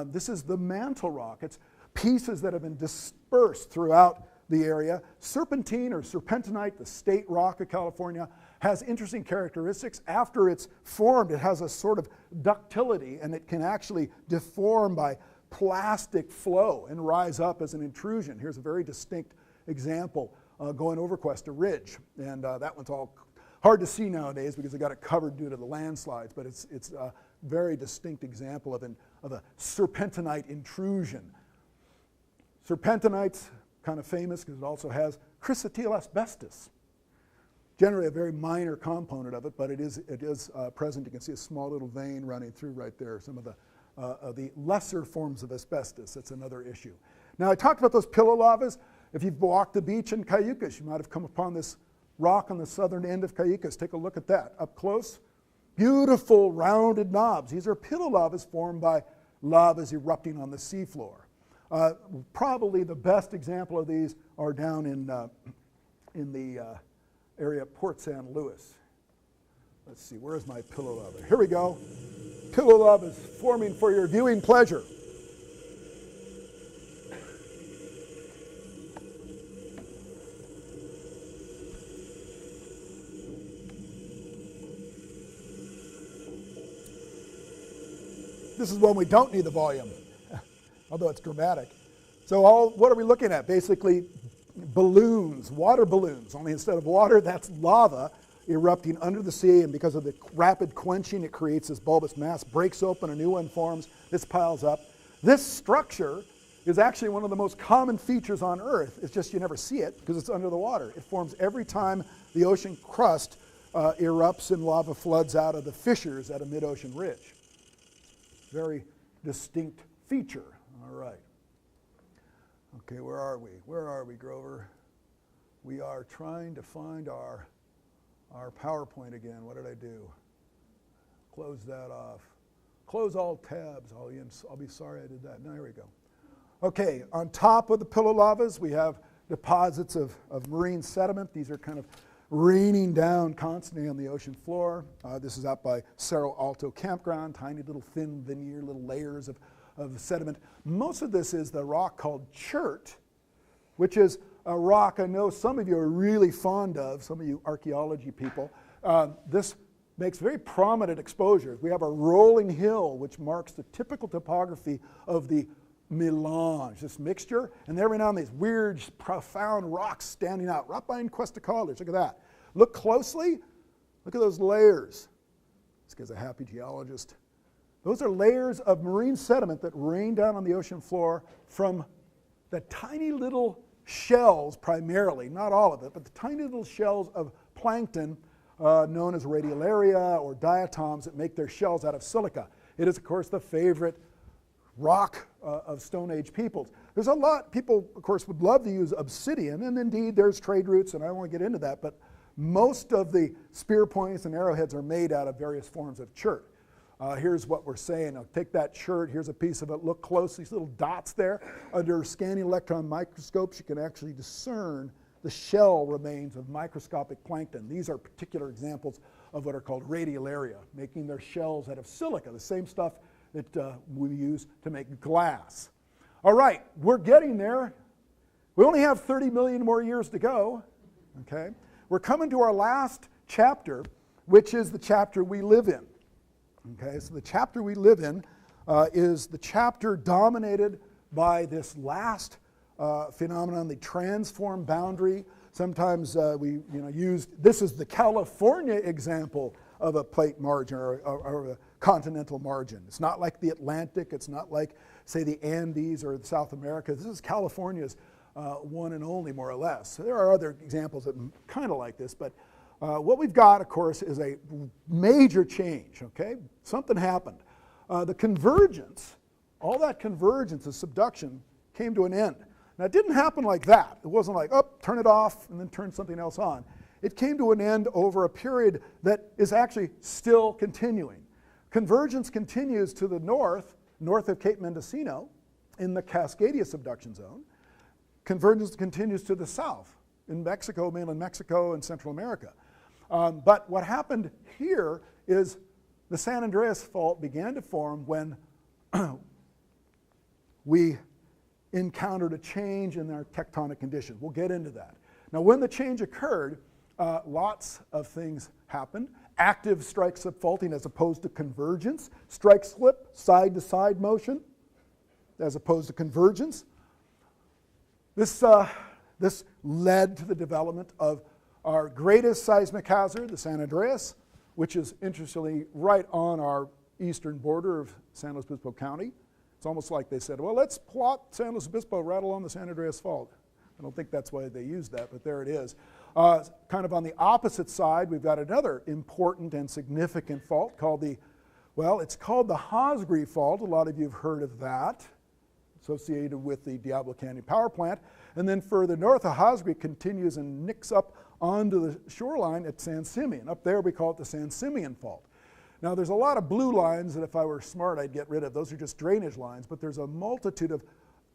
This is the mantle rock. It's pieces that have been dispersed throughout the area. Serpentine or serpentinite, the state rock of California, has interesting characteristics. After it's formed, it has a sort of ductility, and it can actually deform by plastic flow and rise up as an intrusion. Here's a very distinct example going over Cuesta Ridge. And that one's all hard to see nowadays because they got it covered due to the landslides, but it's a very distinct example of a serpentinite intrusion. Serpentinite's kind of famous because it also has chrysotile asbestos. Generally a very minor component of it, but it is present. You can see a small little vein running through right there. Some of the lesser forms of asbestos. That's another issue. Now I talked about those pillow lavas. If you've walked the beach in Cayucas, you might have come upon this rock on the southern end of Cayucas. Take a look at that up close. Beautiful rounded knobs. These are pillow lavas formed by lavas erupting on the seafloor. Probably the best example of these are down in the area of Port San Luis. Let's see, where's my pillow lava? Here we go. Pillow lava is forming for your viewing pleasure. This is when we don't need the volume, although it's dramatic. So what are we looking at? Basically balloons, water balloons, only instead of water, that's lava erupting under the sea, and because of the rapid quenching, it creates this bulbous mass, breaks open, a new one forms, this piles up. This structure is actually one of the most common features on Earth. It's just you never see it because it's under the water. It forms every time the ocean crust erupts and lava floods out of the fissures at a mid-ocean ridge. Very distinct feature. All right. Okay, where are we? Where are we, Grover? We are trying to find our PowerPoint again. What did I do? Close that off. Close all tabs. I'll be sorry I did that. Now, here we go. Okay, on top of the pillow lavas, we have deposits of marine sediment. These are kind of raining down constantly on the ocean floor. This is out by Cerro Alto Campground, tiny little thin veneer, little layers of sediment. Most of this is the rock called chert, which is a rock I know some of you are really fond of, some of you archaeology people. This makes very prominent exposures. We have a rolling hill, which marks the typical topography of the melange, this mixture, and every now and then these weird, profound rocks standing out right behind Cuesta College. Look at that. Look closely. Look at those layers. This guy's a happy geologist. Those are layers of marine sediment that rain down on the ocean floor from the tiny little shells, primarily, not all of it, but the tiny little shells of plankton known as radiolaria or diatoms that make their shells out of silica. It is, of course, the favorite rock of Stone Age peoples. There's a lot, people, of course, would love to use obsidian, and indeed there's trade routes, and I don't want to get into that, but Most of the spear points and arrowheads are made out of various forms of chert. Here's what we're saying. Now, take that chert, here's a piece of it, look close, these little dots there. Under scanning electron microscopes, you can actually discern the shell remains of microscopic plankton. These are particular examples of what are called radiolaria, making their shells out of silica, the same stuff that we use to make glass. All right, we're getting there. We only have 30 million more years to go, okay? We're coming to our last chapter, which is the chapter we live in. Okay, so the chapter we live in is the chapter dominated by this last phenomenon, the transform boundary. Sometimes we use, this is the California example of a plate margin or a continental margin. It's not like the Atlantic, it's not like, say, the Andes or South America. This is California's one and only, more or less. So there are other examples that are kind of like this, but what we've got, of course, is a major change, okay? Something happened. The convergence, all that convergence of subduction came to an end. Now, it didn't happen like that. It wasn't like, oh, turn it off and then turn something else on. It came to an end over a period that is actually still continuing. Convergence continues to the north of Cape Mendocino in the Cascadia subduction zone. Convergence continues to the south in Mexico, mainland Mexico and Central America. But what happened here is the San Andreas Fault began to form when we encountered a change in our tectonic conditions. We'll get into that. Now, when the change occurred, lots of things happened. Active strike-slip faulting as opposed to convergence. Strike-slip, side-to-side motion, as opposed to convergence. This led to the development of our greatest seismic hazard, the San Andreas, which is interestingly right on our eastern border of San Luis Obispo County. It's almost like they said, well, let's plot San Luis Obispo right along the San Andreas Fault. I don't think that's why they used that, but there it is. Kind of on the opposite side, we've got another important and significant fault called it's called the Hosgri Fault. A lot of you have heard of that, associated with the Diablo Canyon Power Plant. And then further north, the Hosgri continues and nicks up onto the shoreline at San Simeon. Up there, we call it the San Simeon Fault. Now, there's a lot of blue lines that if I were smart, I'd get rid of. Those are just drainage lines, but there's a multitude of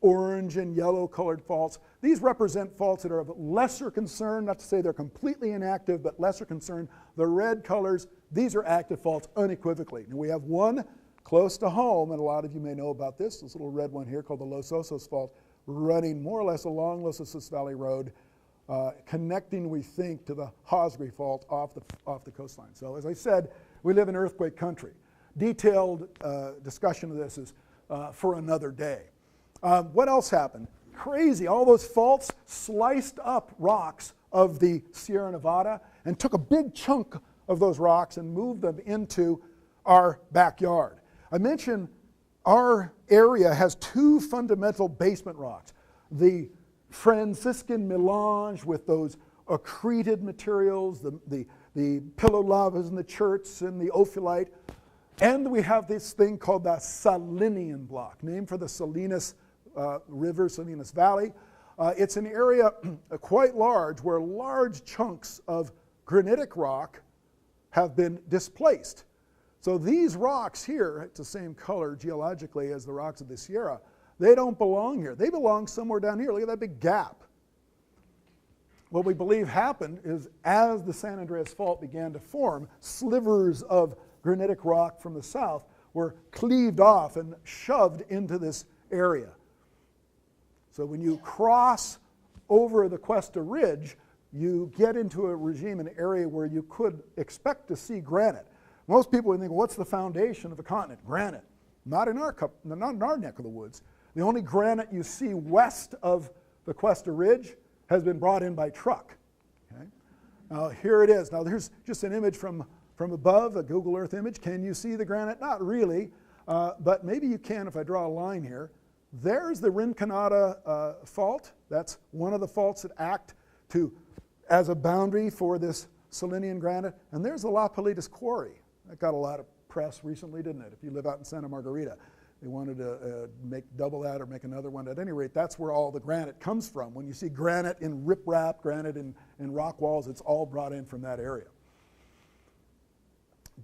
orange and yellow colored faults. These represent faults that are of lesser concern, not to say they're completely inactive, but lesser concern. The red colors, these are active faults unequivocally. And we have one close to home, and a lot of you may know about this little red one here called the Los Osos Fault, running more or less along Los Osos Valley Road, connecting, we think, to the Hosgri Fault off the coastline. So as I said, we live in earthquake country. Detailed discussion of this is for another day. What else happened? Crazy, all those faults sliced up rocks of the Sierra Nevada and took a big chunk of those rocks and moved them into our backyard. I mentioned our area has two fundamental basement rocks. The Franciscan melange with those accreted materials, the pillow lavas and the cherts and the ophiolite. And we have this thing called the Salinian block, named for the Salinas River, Salinas Valley. It's an area quite large where large chunks of granitic rock have been displaced. So these rocks here, it's the same color geologically as the rocks of the Sierra, they don't belong here. They belong somewhere down here. Look at that big gap. What we believe happened is as the San Andreas Fault began to form, slivers of granitic rock from the south were cleaved off and shoved into this area. So when you cross over the Cuesta Ridge, you get into a regime, an area where you could expect to see granite. Most people would think, well, what's the foundation of a continent? Granite. Not in our neck of the woods. The only granite you see west of the Cuesta Ridge has been brought in by truck. Okay? Now here it is. Now there's just an image from above, a Google Earth image. Can you see the granite? Not really, but maybe you can if I draw a line here. There's the Rinconada Fault. That's one of the faults that act as a boundary for this Salinian granite. And there's the La Palitas Quarry. That got a lot of press recently, didn't it? If you live out in Santa Margarita, they wanted to make double that or make another one. At any rate, that's where all the granite comes from. When you see granite in riprap, granite in and rock walls, it's all brought in from that area.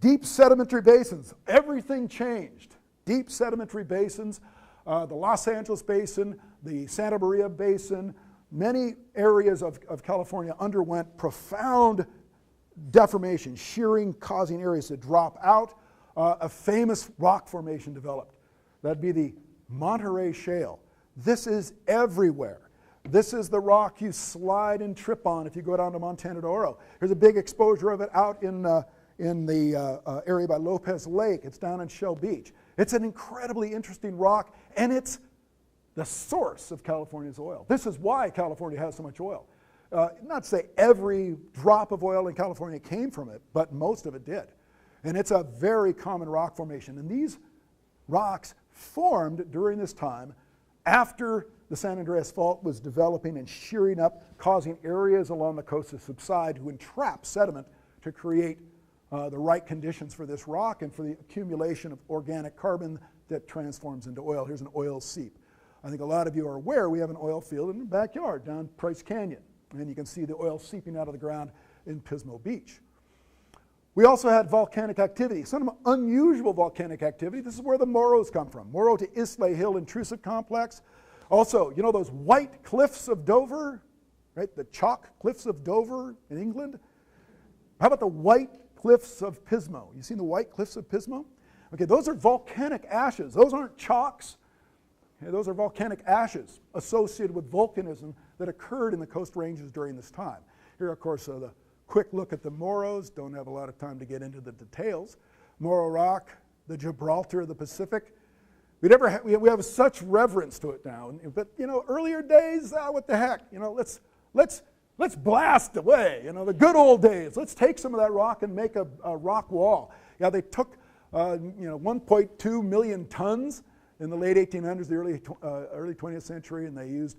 Deep sedimentary basins, everything changed. Deep sedimentary basins, the Los Angeles Basin, the Santa Maria Basin, many areas of California underwent profound deformation, shearing, causing areas to drop out. A famous rock formation developed. That'd be the Monterey Shale. This is everywhere. This is the rock you slide and trip on if you go down to Montana de Oro. There's a big exposure of it out in the area by Lopez Lake. It's down in Shell Beach. It's an incredibly interesting rock, and it's the source of California's oil. This is why California has so much oil. Not to say every drop of oil in California came from it, but most of it did. And it's a very common rock formation. And these rocks formed during this time after the San Andreas Fault was developing and shearing up, causing areas along the coast to subside to entrap sediment to create the right conditions for this rock and for the accumulation of organic carbon that transforms into oil. Here's an oil seep. I think a lot of you are aware we have an oil field in the backyard down Price Canyon. And you can see the oil seeping out of the ground in Pismo Beach. We also had volcanic activity, some unusual volcanic activity. This is where the Morros come from. Morro to Islay Hill intrusive complex. Also, you know those white cliffs of Dover, right? The chalk cliffs of Dover in England. How about the white cliffs of Pismo? You seen the white cliffs of Pismo? Okay, those are volcanic ashes. Those aren't chalks. Okay, those are volcanic ashes associated with volcanism that occurred in the Coast Ranges during this time. Here, of course, the quick look at the Morros. Don't have a lot of time to get into the details. Morro Rock, the Gibraltar of the Pacific. We have such reverence to it now. But you know, earlier days, what the heck? You know, let's blast away. You know, the good old days. Let's take some of that rock and make a rock wall. Yeah, they took 1.2 million tons in the late 1800s, the early 20th century, and they used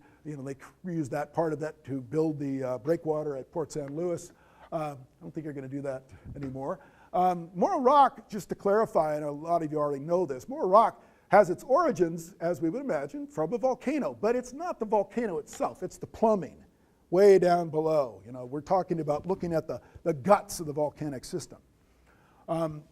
that part of that to build the breakwater at Port San Luis. I don't think you're going to do that anymore. Morro Rock, just to clarify, and a lot of you already know this, Morro Rock has its origins, as we would imagine, from a volcano. But it's not the volcano itself, it's the plumbing way down below. You know, we're talking about looking at the guts of the volcanic system.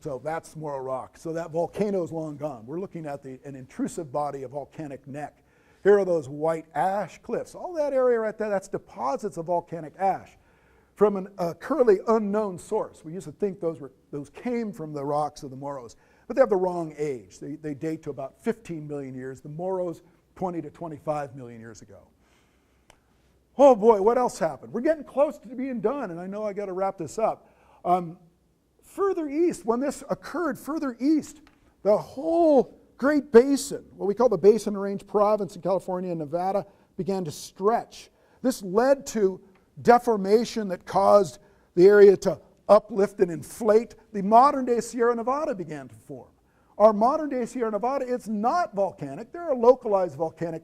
So that's Morro Rock. So that volcano is long gone. We're looking at an intrusive body, a volcanic neck. Here are those white ash cliffs. All that area right there, that's deposits of volcanic ash from a currently unknown source. We used to think those came from the rocks of the Morros, but they have the wrong age. They date to about 15 million years. The Morros, 20 to 25 million years ago. Oh boy, what else happened? We're getting close to being done, and I know I got to wrap this up. Further east, when this occurred further east, the whole Great Basin, what we call the Basin Range province in California and Nevada, began to stretch. This led to deformation that caused the area to uplift and inflate. The modern-day Sierra Nevada began to form. Our modern-day Sierra Nevada, it's not volcanic. There are localized volcanic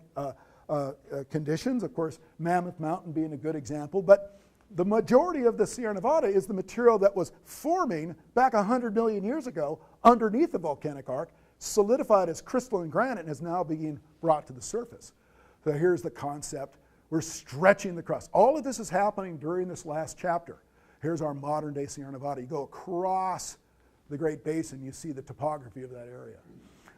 conditions, of course, Mammoth Mountain being a good example, but the majority of the Sierra Nevada is the material that was forming back 100 million years ago underneath the volcanic arc, solidified as crystalline granite, and is now being brought to the surface. So here's the concept. We're stretching the crust. All of this is happening during this last chapter. Here's our modern-day Sierra Nevada. You go across the Great Basin, you see the topography of that area.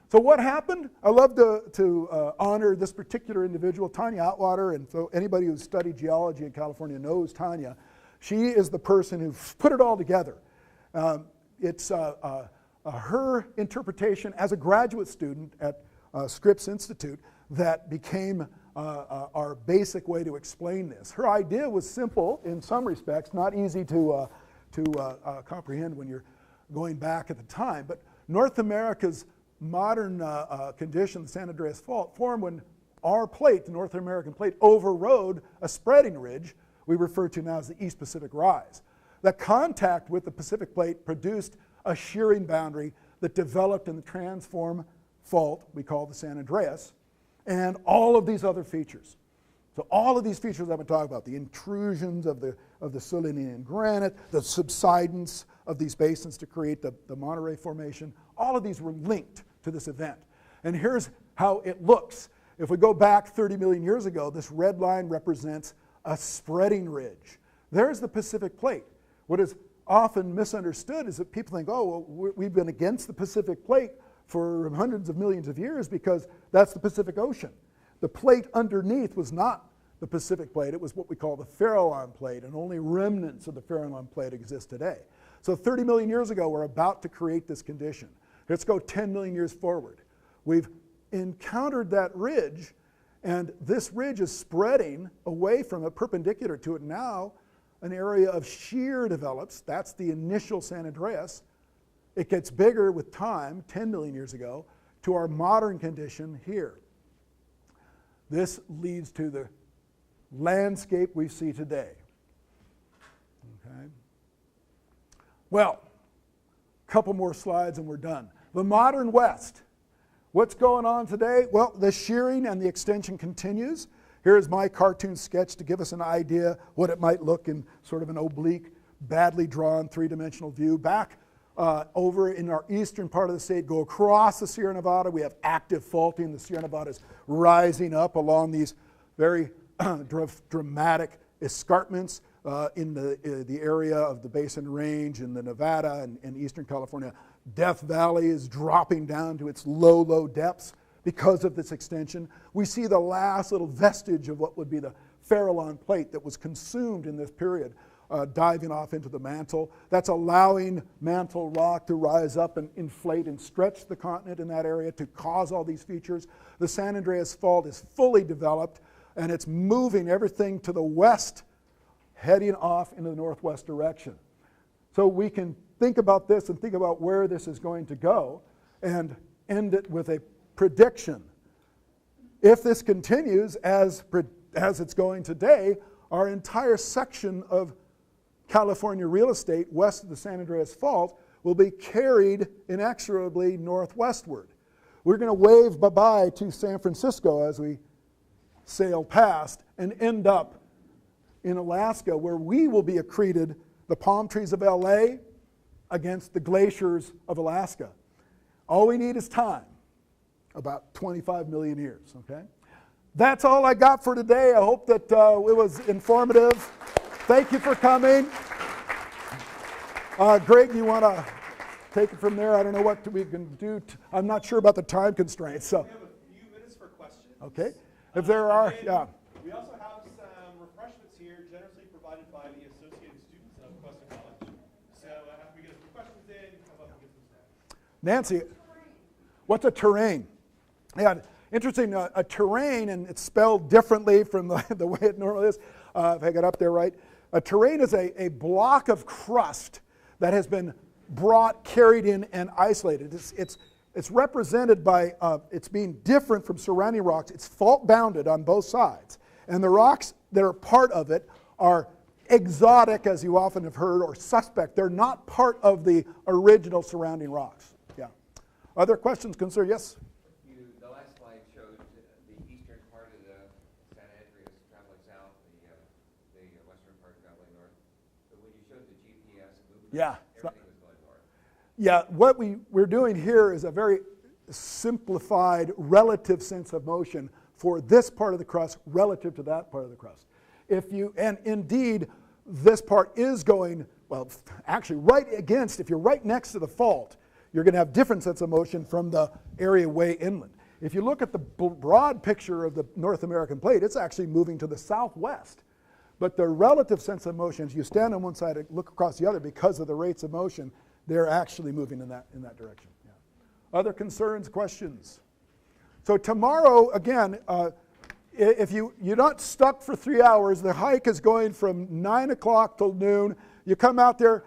So what happened? I love to honor this particular individual, Tanya Atwater, and so anybody who's studied geology in California knows Tanya. She is the person who put it all together. It's her interpretation as a graduate student at Scripps Institute that became our basic way to explain this. Her idea was simple in some respects, not easy to comprehend when you're going back at the time, but North America's modern condition, the San Andreas Fault, formed when our plate, the North American plate, overrode a spreading ridge we refer to now as the East Pacific Rise. The contact with the Pacific plate produced a shearing boundary that developed in the transform fault we call the San Andreas, and all of these other features. So all of these features I've been talking about, the intrusions of the Silurian granite, the subsidence of these basins to create the Monterey Formation, all of these were linked to this event. And here's how it looks. If we go back 30 million years ago, this red line represents a spreading ridge. There's the Pacific Plate. What is often misunderstood is that people think, oh, well, we've been against the Pacific Plate for hundreds of millions of years because that's the Pacific Ocean. The plate underneath was not the Pacific Plate. It was what we call the Farallon Plate, and only remnants of the Farallon Plate exist today. So 30 million years ago, we're about to create this condition. Let's go 10 million years forward. We've encountered that ridge, and this ridge is spreading away from it, perpendicular to it. Now, an area of shear develops. That's the initial San Andreas. It gets bigger with time, 10 million years ago, to our modern condition here. This leads to the landscape we see today. Okay. Well, a couple more slides and we're done. The modern West. What's going on today? Well, the shearing and the extension continues. Here's my cartoon sketch to give us an idea what it might look in sort of an oblique, badly drawn three-dimensional view. Back over in our eastern part of the state, go across the Sierra Nevada. We have active faulting. The Sierra Nevada is rising up along these very dramatic escarpments in the area of the Basin Range in the Nevada and eastern California. Death Valley is dropping down to its low, low depths because of this extension. We see the last little vestige of what would be the Farallon Plate that was consumed in this period, diving off into the mantle. That's allowing mantle rock to rise up and inflate and stretch the continent in that area to cause all these features. The San Andreas Fault is fully developed, and it's moving everything to the west, heading off into the northwest direction. So we can think about this and think about where this is going to go and end it with a prediction. If this continues as it's going today, our entire section of California real estate west of the San Andreas Fault will be carried inexorably northwestward. We're going to wave bye-bye to San Francisco as we sail past and end up in Alaska, where we will be accreted, the palm trees of LA against the glaciers of Alaska. All we need is time, about 25 million years, okay? That's all I got for today. I hope that it was informative. Thank you for coming. Greg, you want to take it from there? I don't know what we can do. I'm not sure about the time constraints. So. We have a few minutes for questions. Okay. If there are, yeah. We also have some refreshments here, generously provided by the associated students of Cuesta College. So after we get a few questions in, come up and get some snacks. Nancy, what's a terrain? Yeah, interesting. A terrain, and it's spelled differently from the way it normally is, if I got up there right. A terrain is a block of crust that has been brought, carried in, and isolated. It's represented by it's being different from surrounding rocks. It's fault-bounded on both sides. And the rocks that are part of it are exotic, as you often have heard, or suspect. They're not part of the original surrounding rocks. Yeah. Other questions, concerns? Yes? The last slide showed the eastern part of the San Andreas traveling south, the western part traveling north. But when you showed the GPS movement, Yeah. everything was going north. Yeah, what we're doing here is a very simplified relative sense of motion for this part of the crust relative to that part of the crust. And indeed, this part is going, well, actually right against, if you're right next to the fault, you're going to have different sense of motion from the area way inland. If you look at the broad picture of the North American plate, it's actually moving to the southwest. But the relative sense of motion, as you stand on one side and look across the other, because of the rates of motion, they're actually moving in that direction. Yeah. Other concerns, questions? So tomorrow, again, if you're not stuck for 3 hours, the hike is going from 9 o'clock till noon. You come out there,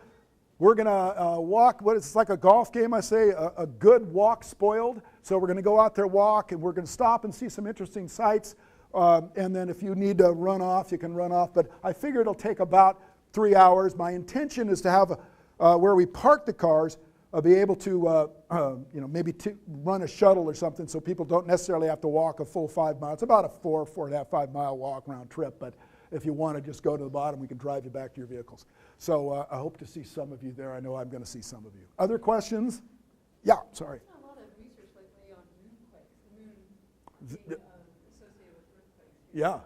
we're going to walk, it's like a golf game, I say, a good walk spoiled. So we're going to go out there, walk, and we're going to stop and see some interesting sights. And then if you need to run off, you can run off. But I figure it'll take about 3 hours. My intention is to have where we park the cars, be able to, maybe run a shuttle or something so people don't necessarily have to walk a full 5 miles. It's about a 4.5, 5 mile walk round trip. But if you want to just go to the bottom, we can drive you back to your vehicles. So I hope to see some of you there. I know I'm going to see some of you. Other questions? Yeah, sorry. There's been a lot of research lately on moonquakes, the moon being associated with earthquakes. Yeah,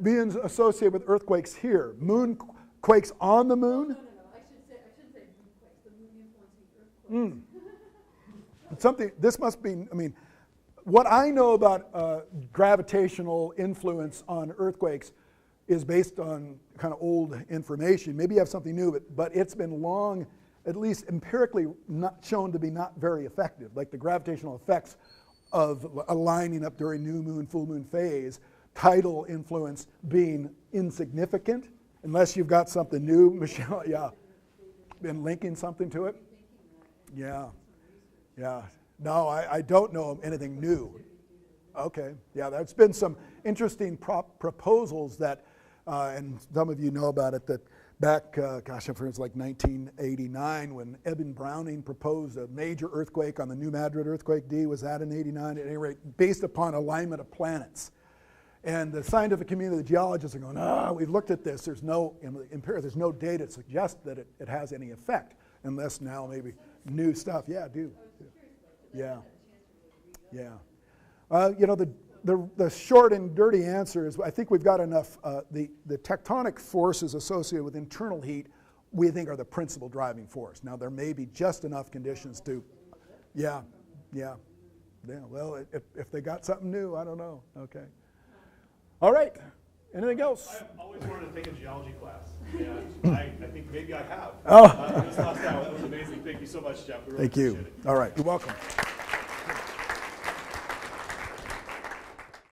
being associated with earthquakes here. Quakes on the moon? No. I shouldn't say moonquakes. The moon influencing earthquakes. Something, this must be, I mean, what I know about gravitational influence on earthquakes is based on kind of old information. Maybe you have something new, but it's been long, at least empirically, not shown to be not very effective. Like the gravitational effects of aligning up during new moon, full moon phase, tidal influence being insignificant, unless you've got something new. Michelle, yeah, been linking something to it? Yeah. No, I don't know anything new. Okay, yeah, there's been some interesting proposals that, and some of you know about it, that back, gosh, I'm sure it's like 1989 when Eben Browning proposed a major earthquake on the New Madrid earthquake. D, was that in 89? At any rate, based upon alignment of planets. And the scientific community, the geologists are going, we've looked at this. There's no data to suggest that it has any effect, unless now maybe new stuff. Yeah, do. Yeah. You know, the short and dirty answer is I think we've got enough. The tectonic forces associated with internal heat, we think, are the principal driving force. Now, there may be just enough conditions to, yeah. Well, if they got something new, I don't know. Okay. All right. Anything else? I've always wanted to take a geology class, and I think maybe I have. Oh. This last hour, that was amazing. Thank you so much, Jeff. We really Thank you. appreciate it. All right. You're welcome.